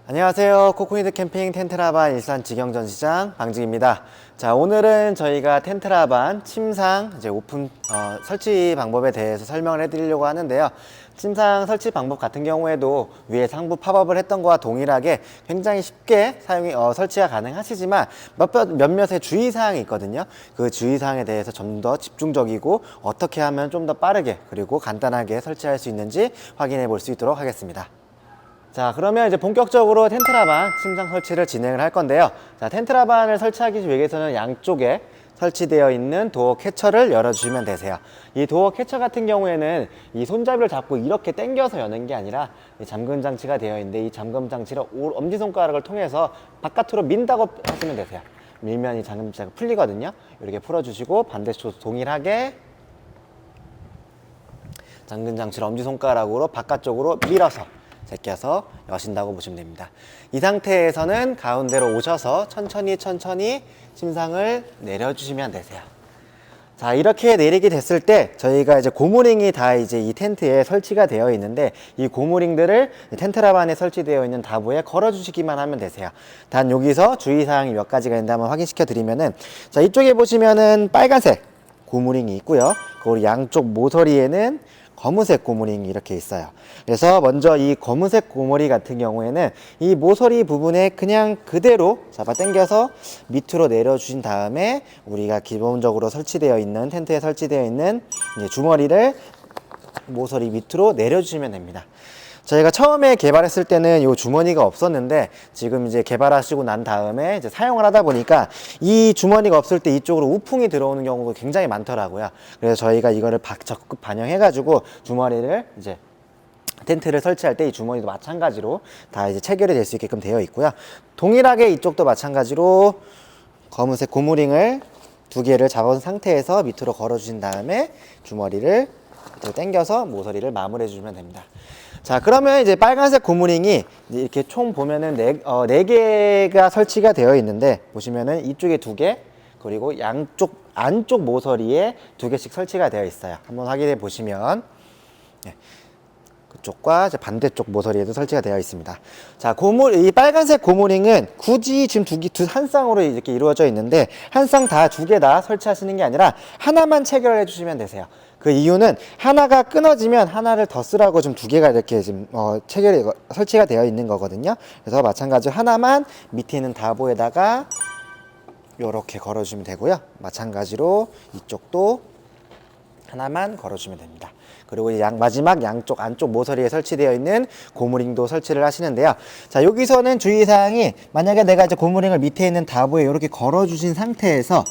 안녕하세요. 코코니드 캠핑 텐트라반 일산 직영전시장 방직입니다. 자, 오늘은 저희가 텐트라반 침상 이제 오픈 설치 방법에 대해서 설명을 해드리려고 하는데요. 침상 설치 방법 같은 경우에도 위에 상부 팝업을 했던 거와 동일하게 굉장히 쉽게 설치가 가능하시지만 몇몇의 주의사항이 있거든요. 그 주의사항에 대해서 좀 더 집중적이고 어떻게 하면 좀 더 빠르게 그리고 간단하게 설치할 수 있는지 확인해 볼 수 있도록 하겠습니다. 자, 그러면 이제 본격적으로 텐트라반 침상 설치를 진행을 할 건데요. 자, 텐트라반을 설치하기 위해서는 양쪽에 설치되어 있는 도어 캐쳐를 열어주시면 되세요. 이 도어 캐쳐 같은 경우에는 이 손잡이를 잡고 이렇게 당겨서 여는 게 아니라 이 잠금 장치가 되어 있는데 이 잠금 장치를 엄지손가락을 통해서 바깥으로 민다고 하시면 되세요. 밀면 이 잠금 장치가 풀리거든요. 이렇게 풀어주시고 반대쪽도 동일하게 잠금 장치를 엄지손가락으로 바깥쪽으로 밀어서 제껴서 여신다고 보시면 됩니다. 이 상태에서는 가운데로 오셔서 천천히 침상을 내려주시면 되세요. 자, 이렇게 내리게 됐을 때 저희가 이제 고무링이 다 이제 이 텐트에 설치가 되어 있는데 이 고무링들을 텐트라반에 설치되어 있는 다부에 걸어 주시기만 하면 되세요. 단 여기서 주의사항이 몇 가지가 있는데 한번 확인시켜 드리면은, 자, 이쪽에 보시면은 빨간색 고무링이 있고요. 그리고 양쪽 모서리에는 검은색 고무링이 이렇게 있어요. 그래서 먼저 이 검은색 고무리 같은 경우에는 이 모서리 부분에 그냥 그대로 잡아 당겨서 밑으로 내려주신 다음에 우리가 기본적으로 설치되어 있는 텐트에 설치되어 있는 이제 주머니를 모서리 밑으로 내려주시면 됩니다. 저희가 처음에 개발했을 때는 이 주머니가 없었는데 지금 이제 개발하시고 난 다음에 이제 사용을 하다 보니까 이 주머니가 없을 때 이쪽으로 우풍이 들어오는 경우가 굉장히 많더라고요. 그래서 저희가 이거를 적극 반영해 가지고 주머니를 이제 텐트를 설치할 때 이 주머니도 마찬가지로 다 이제 체결이 될 수 있게끔 되어 있고요. 동일하게 이쪽도 마찬가지로 검은색 고무링을 두 개를 잡은 상태에서 밑으로 걸어 주신 다음에 주머니를 당겨서 모서리를 마무리해 주시면 됩니다. 자, 그러면 이제 빨간색 고무링이 이렇게 총 보면은 네 개가 설치가 되어 있는데, 보시면은 이쪽에 두 개, 그리고 양쪽 안쪽 모서리에 두 개씩 설치가 되어 있어요. 한번 확인해 보시면, 그쪽과 이제 반대쪽 모서리에도 설치가 되어 있습니다. 자, 이 빨간색 고무링은 굳이 지금 한 쌍으로 이렇게 이루어져 있는데, 한 쌍 다 두 개 다 설치하시는 게 아니라 하나만 체결해 주시면 되세요. 그 이유는 하나가 끊어지면 하나를 더 쓰라고 좀 두 개가 이렇게 지금 설치가 되어 있는 거거든요. 그래서 마찬가지로 하나만 밑에 있는 다보에다가 이렇게 걸어주면 되고요. 마찬가지로 이쪽도 하나만 걸어주면 됩니다. 그리고 마지막 양쪽 안쪽 모서리에 설치되어 있는 고무링도 설치를 하시는데요. 자, 여기서는 주의사항이, 만약에 내가 이제 고무링을 밑에 있는 다보에 이렇게 걸어주신 상태에서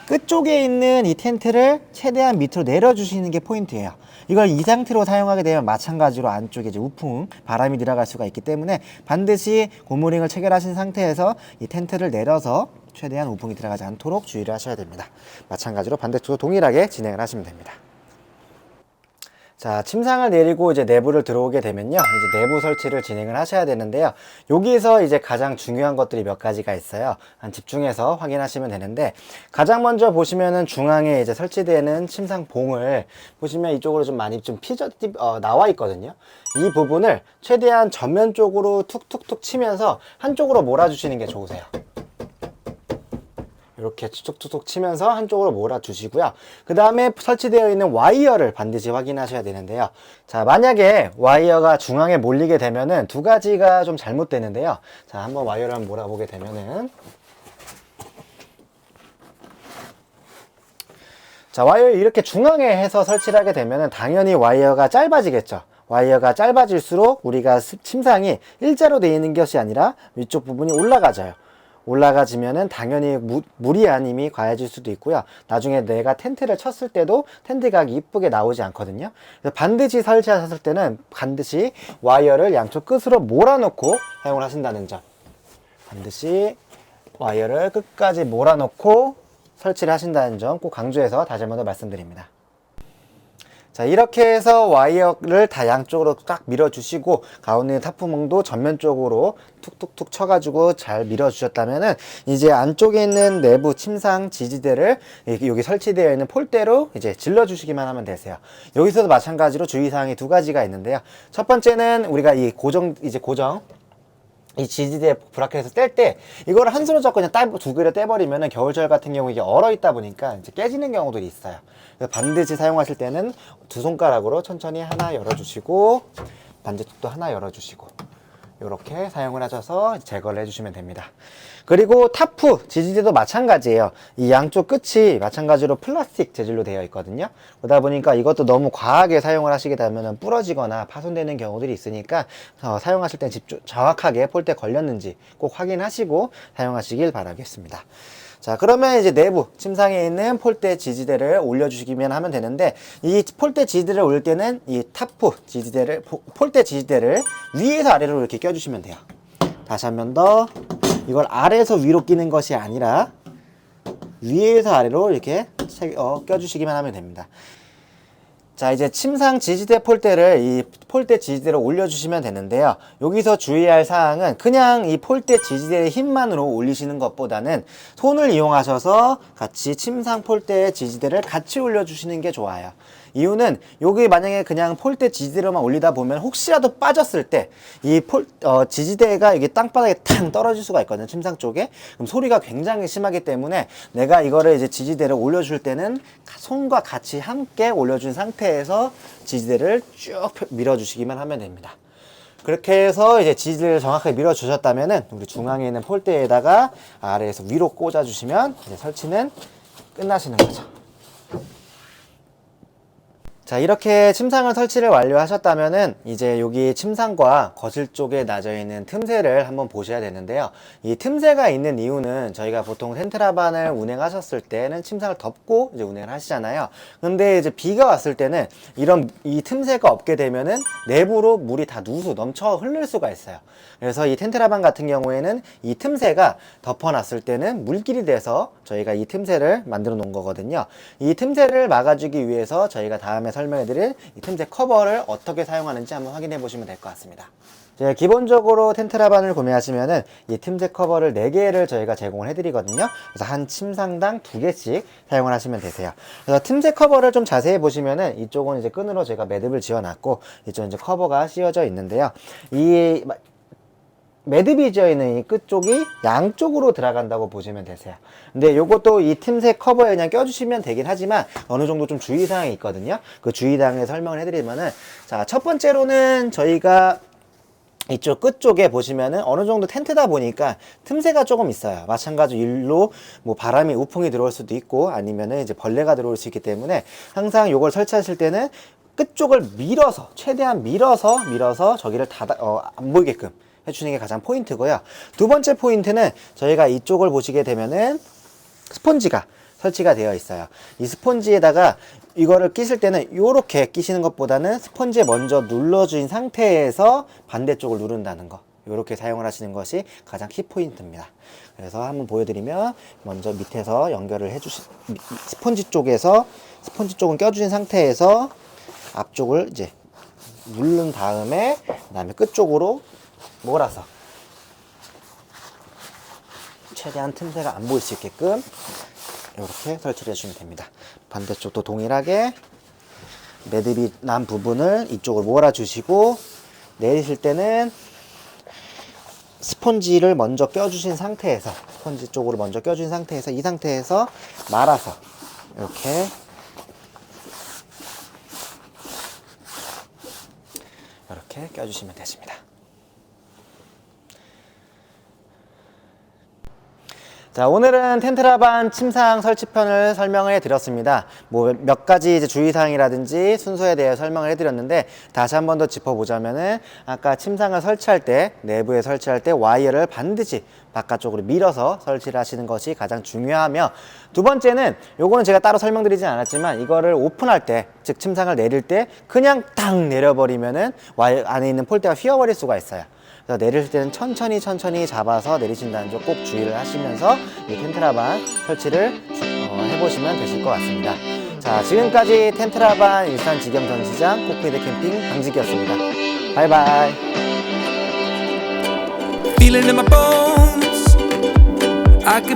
끝쪽에 있는 이 텐트를 최대한 밑으로 내려주시는 게 포인트예요. 이걸 이 상태로 사용하게 되면 마찬가지로 안쪽에 이제 우풍, 바람이 들어갈 수가 있기 때문에 반드시 고무링을 체결하신 상태에서 이 텐트를 내려서 최대한 우풍이 들어가지 않도록 주의를 하셔야 됩니다. 마찬가지로 반대쪽도 동일하게 진행을 하시면 됩니다. 자, 침상을 내리고 이제 내부를 들어오게 되면요, 이제 내부 설치를 진행을 하셔야 되는데요. 여기서 이제 가장 중요한 것들이 몇 가지가 있어요. 집중해서 확인하시면 되는데, 가장 먼저 보시면은 중앙에 이제 설치되는 침상 봉을 보시면 이쪽으로 좀 많이 나와 있거든요. 이 부분을 최대한 전면쪽으로 툭툭툭 치면서 한쪽으로 몰아주시는 게 좋으세요. 이렇게 툭툭툭 치면서 한쪽으로 몰아주시고요. 그 다음에 설치되어 있는 와이어를 반드시 확인하셔야 되는데요. 자, 만약에 와이어가 중앙에 몰리게 되면은 두 가지가 좀 잘못되는데요. 자, 한번 와이어를 한번 몰아보게 되면은, 자, 와이어 이렇게 중앙에 해서 설치를 하게 되면은 당연히 와이어가 짧아지겠죠. 와이어가 짧아질수록 우리가 침상이 일자로 되어 있는 것이 아니라 위쪽 부분이 올라가지면은 당연히 무리한 힘이 가해질 수도 있고요. 나중에 내가 텐트를 쳤을 때도 텐트각이 이쁘게 나오지 않거든요. 그래서 반드시 설치하셨을 때는 반드시 와이어를 양쪽 끝으로 몰아놓고 사용을 하신다는 점, 반드시 와이어를 끝까지 몰아놓고 설치를 하신다는 점 꼭 강조해서 다시 한 번 더 말씀드립니다. 자, 이렇게 해서 와이어를 다 양쪽으로 딱 밀어주시고 가운데 타프몽도 전면쪽으로 툭툭툭 쳐가지고 잘 밀어주셨다면은 이제 안쪽에 있는 내부 침상 지지대를 여기 설치되어 있는 폴대로 이제 질러주시기만 하면 되세요. 여기서도 마찬가지로 주의사항이 두 가지가 있는데요. 첫 번째는 우리가 이 고정 이 지지대 브라켓에서 뗄 때 이거를 한 손으로 잡고 그냥 두 개를 떼버리면은 겨울철 같은 경우 이게 얼어 있다 보니까 이제 깨지는 경우들이 있어요. 그래서 반드시 사용하실 때는 두 손가락으로 천천히 하나 열어주시고 반대쪽도 하나 열어주시고 이렇게 사용을 하셔서 제거를 해주시면 됩니다. 그리고 타프 지지대도 마찬가지예요. 이 양쪽 끝이 마찬가지로 플라스틱 재질로 되어 있거든요. 그러다 보니까 이것도 너무 과하게 사용을 하시게 되면 부러지거나 파손되는 경우들이 있으니까 사용하실 때 정확하게 폴대에 걸렸는지 꼭 확인하시고 사용하시길 바라겠습니다. 자, 그러면 이제 내부 침상에 있는 폴대 지지대를 올려주시기만 하면 되는데, 이 폴대 지지대를 올릴 때는 이 타프 지지대를, 폴대 지지대를 위에서 아래로 이렇게 껴주시면 돼요. 다시 한 번 더. 이걸 아래에서 위로 끼는 것이 아니라 위에서 아래로 이렇게 껴주시기만 하면 됩니다. 자, 이제 침상 지지대 폴대를 이 폴대 지지대로 올려주시면 되는데요. 여기서 주의할 사항은 그냥 이 폴대 지지대의 힘만으로 올리시는 것보다는 손을 이용하셔서 같이 침상 폴대 지지대를 같이 올려주시는 게 좋아요. 이유는 여기 만약에 그냥 폴대 지지대로만 올리다 보면 혹시라도 빠졌을 때 이 지지대가 이게 땅바닥에 탕 떨어질 수가 있거든요. 침상 쪽에. 그럼 소리가 굉장히 심하기 때문에 내가 이거를 이제 지지대를 올려줄 때는 손과 같이 함께 올려준 상태에서 지지대를 쭉 밀어주시기만 하면 됩니다. 그렇게 해서 이제 지지대를 정확하게 밀어주셨다면은 우리 중앙에 있는 폴대에다가 아래에서 위로 꽂아주시면 이제 설치는 끝나시는 거죠. 자, 이렇게 침상을 설치를 완료하셨다면은 이제 여기 침상과 거실 쪽에 나져 있는 틈새를 한번 보셔야 되는데요. 이 틈새가 있는 이유는 저희가 보통 텐트라반을 운행하셨을 때는 침상을 덮고 이제 운행을 하시잖아요. 근데 이제 비가 왔을 때는 이 틈새가 없게 되면은 내부로 물이 다 넘쳐 흐를 수가 있어요. 그래서 이 텐트라반 같은 경우에는 이 틈새가 덮어놨을 때는 물길이 돼서 저희가 이 틈새를 만들어 놓은 거거든요. 이 틈새를 막아주기 위해서 저희가 다음에 설명해드릴 이 틈새 커버를 어떻게 사용하는지 한번 확인해 보시면 될 것 같습니다. 기본적으로 텐트라반을 구매하시면은 이 틈새 커버를 4개를 저희가 제공을 해드리거든요. 그래서 한 침상당 2개씩 사용을 하시면 되세요. 그래서 틈새 커버를 좀 자세히 보시면은 이쪽은 이제 끈으로 제가 매듭을 지어놨고 이쪽은 이제 커버가 씌워져 있는데요. 이 매듭이 지어있는 이 끝쪽이 양쪽으로 들어간다고 보시면 되세요. 근데 요것도 이 틈새 커버에 그냥 껴주시면 되긴 하지만 어느 정도 좀 주의사항이 있거든요. 그 주의사항에 설명을 해드리면은, 자, 첫 번째로는 저희가 이쪽 끝쪽에 보시면은 어느 정도 텐트다 보니까 틈새가 조금 있어요. 마찬가지로 일로 뭐 바람이 우풍이 들어올 수도 있고 아니면은 이제 벌레가 들어올 수 있기 때문에 항상 요걸 설치하실 때는 끝쪽을 밀어서 최대한 밀어서 저기를 안 보이게끔 해주시는 게 가장 포인트고요. 두 번째 포인트는 저희가 이쪽을 보시게 되면은 스폰지가 설치가 되어 있어요. 이 스폰지에다가 이거를 끼실 때는 이렇게 끼시는 것보다는 스폰지에 먼저 눌러준 상태에서 반대쪽을 누른다는 거, 이렇게 사용을 하시는 것이 가장 키포인트입니다. 그래서 한번 보여드리면 먼저 밑에서 연결을 스폰지 쪽은 껴주신 상태에서 앞쪽을 이제 누른 다음에 그다음에 끝쪽으로 몰아서 최대한 틈새가 안 보일 수 있게끔 이렇게 설치를 해주시면 됩니다. 반대쪽도 동일하게 매듭이 난 부분을 이쪽으로 몰아주시고 내리실 때는 스폰지를 먼저 껴주신 상태에서 스폰지 쪽으로 먼저 껴준 상태에서 이 상태에서 말아서 이렇게 껴주시면 되십니다. 자, 오늘은 텐트라반 침상 설치편을 설명을 해드렸습니다. 뭐 몇 가지 이제 주의사항이라든지 순서에 대해 설명을 해드렸는데 다시 한 번 더 짚어보자면은 아까 침상을 설치할 때 내부에 설치할 때 와이어를 반드시 바깥쪽으로 밀어서 설치를 하시는 것이 가장 중요하며, 두 번째는 요거는 제가 따로 설명드리진 않았지만 이거를 오픈할 때, 즉 침상을 내릴 때 그냥 딱 내려버리면은 와이어 안에 있는 폴대가 휘어버릴 수가 있어요. 그래서 내릴 때는 천천히 잡아서 내리신다는 점 꼭 주의를 하시면서 이 텐트라반 설치를 해보시면 되실 것 같습니다. 자, 지금까지 텐트라반 일산 직영 전시장 코크리드 캠핑 강직이었습니다. 바이바이. Feeling in my bones. I can